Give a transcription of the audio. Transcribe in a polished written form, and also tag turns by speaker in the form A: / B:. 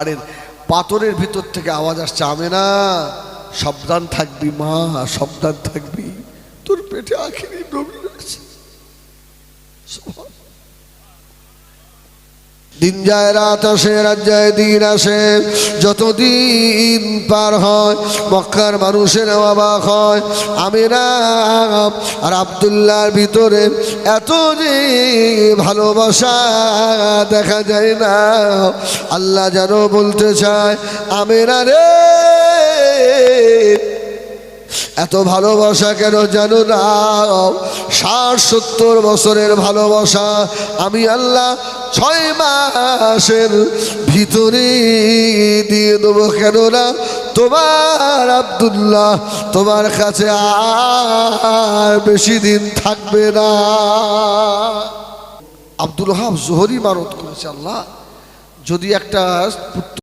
A: পাহাড়ের পাথরের ভিতর থেকে আওয়াজ আসছে, আমেনা সাবধান থাকবি মা, সাবধান থাকবি, তোর পেটে আখেরি নবী রয়েছে। দিন যায় রাত আসে, রাত যায় দিন আসে, যতদিন পার হয় মক্কার মানুষের অবাক হয়। আমেনা আর আব্দুল্লাহর ভিতরে এত যে ভালোবাসা দেখা যায় না। আল্লাহ যেন বলতে চায়, আমেনা রে এত ভালোবাসা কেন জানো না? 60-70 বছরের ভালোবাসা আমি আল্লাহ 6 মাসের ভিতরে দিয়ে দেবো। কেন না? তোমার আব্দুল্লাহ তোমার কাছে আর বেশি দিন থাকবে না। আব্দুল ওহাব জোহরি মানত করেছে, আল্লাহ যদি একটা